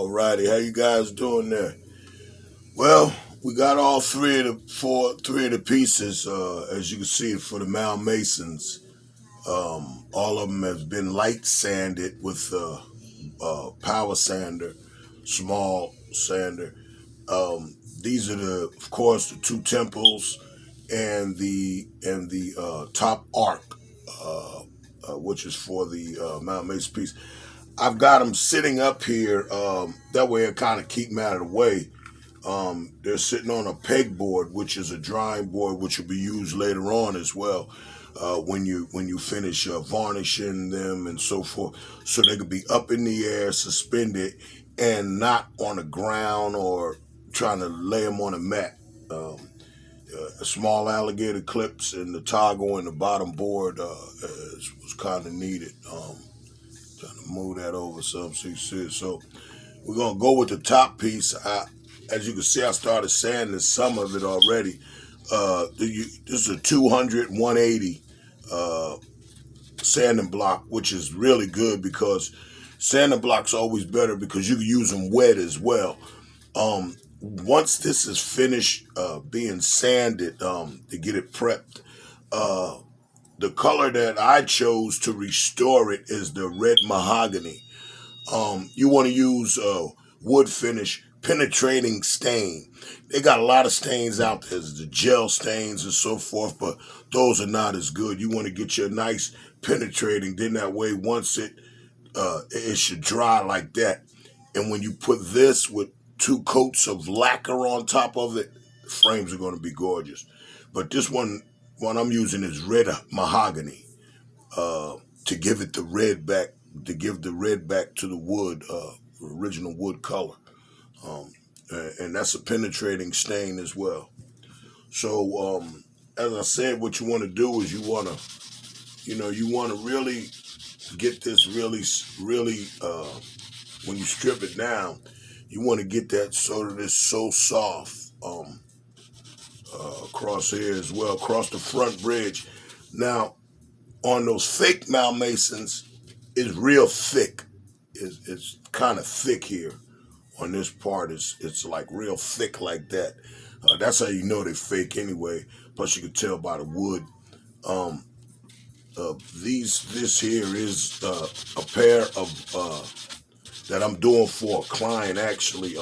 Alrighty, how you guys doing there? Well, we got all three of the pieces, as you can see, for the Malmasons. All of them have been light sanded with power sander, small sander. These are of course, the two temples and the top arc, which is for the Mount Mason piece. I've got them sitting up here. That way, I kind of keep them out of the way. They're sitting on a pegboard, which is a drying board, which will be used later on as well, when you finish varnishing them and so forth. So they could be up in the air, suspended, and not on the ground or trying to lay them on a mat. Small alligator clips and the toggle in the bottom board was kind of needed. Trying to move that over some so you see it. So we're gonna go with the top piece. As you can see, I started sanding some of it already. This is a 200 180 sanding block, which is really good because sanding blocks are always better because you can use them wet as well. Once this is finished being sanded to get it prepped, the color that I chose to restore it is the red mahogany. You want to use wood finish penetrating stain. They got a lot of stains out there, the gel stains and so forth, but those are not as good. You want to get your nice penetrating. Then that way, once it should dry like that. And when you put this with two coats of lacquer on top of it, the frames are going to be gorgeous. But this one I'm using is red mahogany to give it the red back, to give the red back to the wood, original wood color. And that's a penetrating stain as well. So, as I said, what you want to do is you want to really get this really, when you strip it down, you want to get that so that it's so soft, across here as well, across the front bridge. Now, on those fake Malmasons, it's real thick. It's kind of thick here. On this part, it's like real thick like that. That's how you know they're fake anyway. Plus, you can tell by the wood. This here is a pair of that I'm doing for a client. Actually,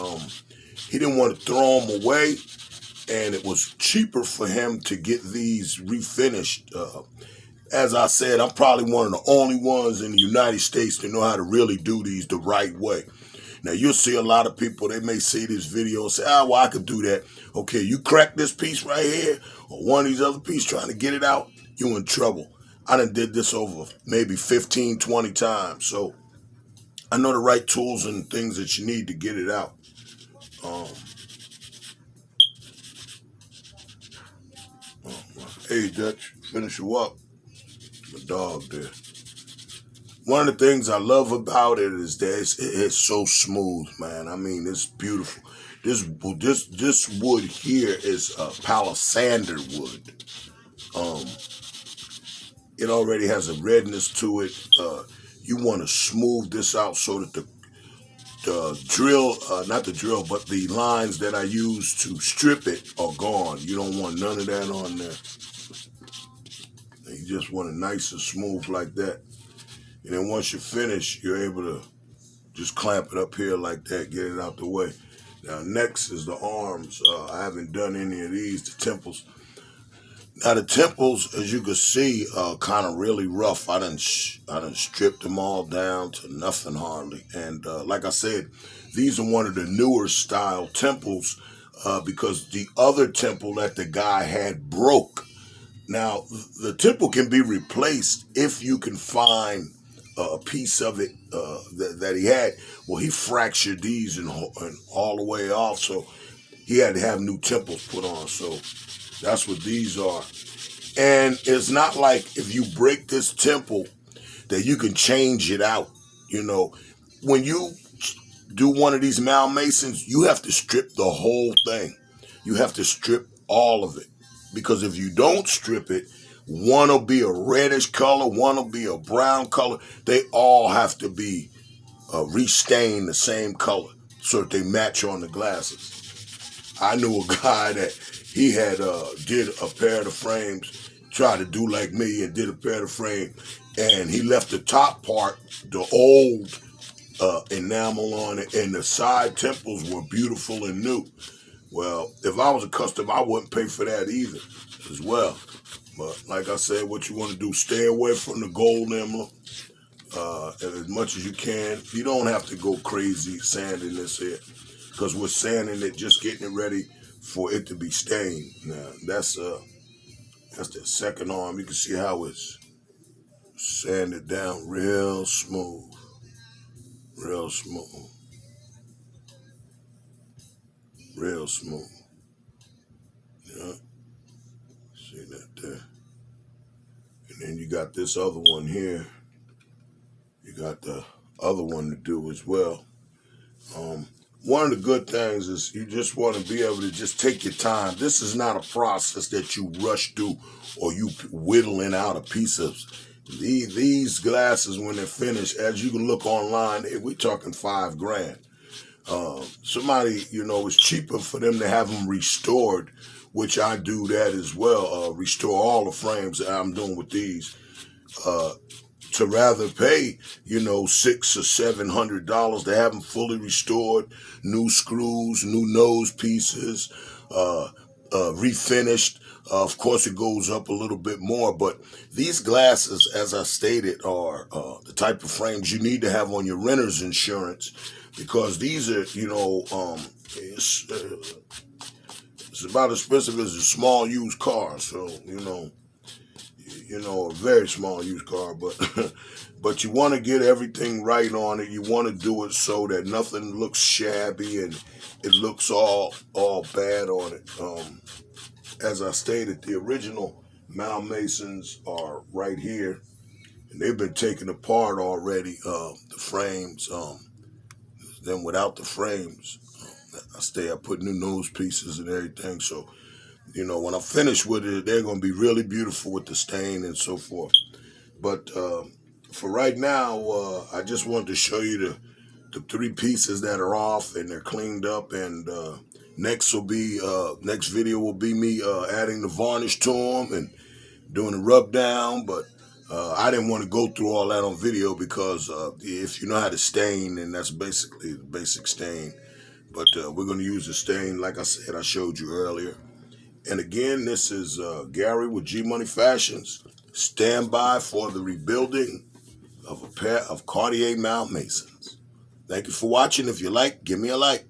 he didn't want to throw them away, and it was cheaper for him to get these refinished. As I said, I'm probably one of the only ones in the United States to know how to really do these the right way. Now, you'll see a lot of people, they may see this video and say, well, I could do that. Okay, you crack this piece right here, or one of these other pieces trying to get it out, you in trouble. I done did this over maybe 15, 20 times. So I know the right tools and things that you need to get it out. Hey, Dutch, finish you up. My dog there. One of the things I love about it is that it's so smooth, man. I mean, it's beautiful. This wood here is palisander wood. It already has a redness to it. You want to smooth this out so that the drill, not the drill, but the lines that I use to strip it are gone. You don't want none of that on there. You just want it nice and smooth like that. And then once you finish, you're able to just clamp it up here like that, get it out the way. Now, next is the arms. I haven't done any of these, the temples. Now, the temples, as you can see, kind of really rough. I done stripped them all down to nothing hardly. And like I said, these are one of the newer style temples because the other temple that the guy had broke. Now, the temple can be replaced if you can find a piece of it that he had. Well, he fractured these and all the way off, so he had to have new temples put on. So that's what these are. And it's not like if you break this temple that you can change it out. You know, when you do one of these Malmasons, you have to strip the whole thing. You have to strip all of it. Because if you don't strip it, one will be a reddish color, one will be a brown color. They all have to be restained the same color. so that they match on the glasses. I knew a guy that he had did a pair of the frames, tried to do like me and did a pair of the frame, and he left the top part, the old enamel on it, and the side temples were beautiful and new. Well, if I was a customer, I wouldn't pay for that either, as well. But like I said, what you want to do, stay away from the gold emblem as much as you can. You don't have to go crazy sanding this here, because we're sanding it, just getting it ready for it to be stained. Now that's the second arm. You can see how it's sanded down real smooth, real smooth, real smooth. Yeah, see that there. And then you got this other one here. You got the other one to do as well. Um, One of the good things is you just want to be able to just take your time. This is not a process that you rush through or you whittling out a piece of. These glasses, when they're finished, as you can look online, we're talking $5,000. Somebody, it's cheaper for them to have them restored, which I do that as well. Restore all the frames that I'm doing with these. To rather pay, $600 or $700 to have them fully restored, new screws, new nose pieces, refinished. Of course, it goes up a little bit more, but these glasses, as I stated, are the type of frames you need to have on your renter's insurance, because these are, it's about as expensive as a small used car. So, a very small used car, but but you want to get everything right on it. You want to do it so that nothing looks shabby and it looks all bad on it. As I stated, the original Malmaisons are right here, and they've been taken apart already. The frames, then without the frames, I put new nose pieces and everything. So when I'm finished with it, they're going to be really beautiful with the stain and so forth. But for right now, I just wanted to show you the three pieces that are off and they're cleaned up. And next video will be me adding the varnish to them and doing the rub down. But I didn't want to go through all that on video, because if you know how to stain, then that's basically the basic stain. But we're going to use the stain, like I said, I showed you earlier. And again, this is Gary with G Money Fashions. Stand by for the rebuilding of a pair of Cartier Malmaisons. Thank you for watching. If you like, give me a like.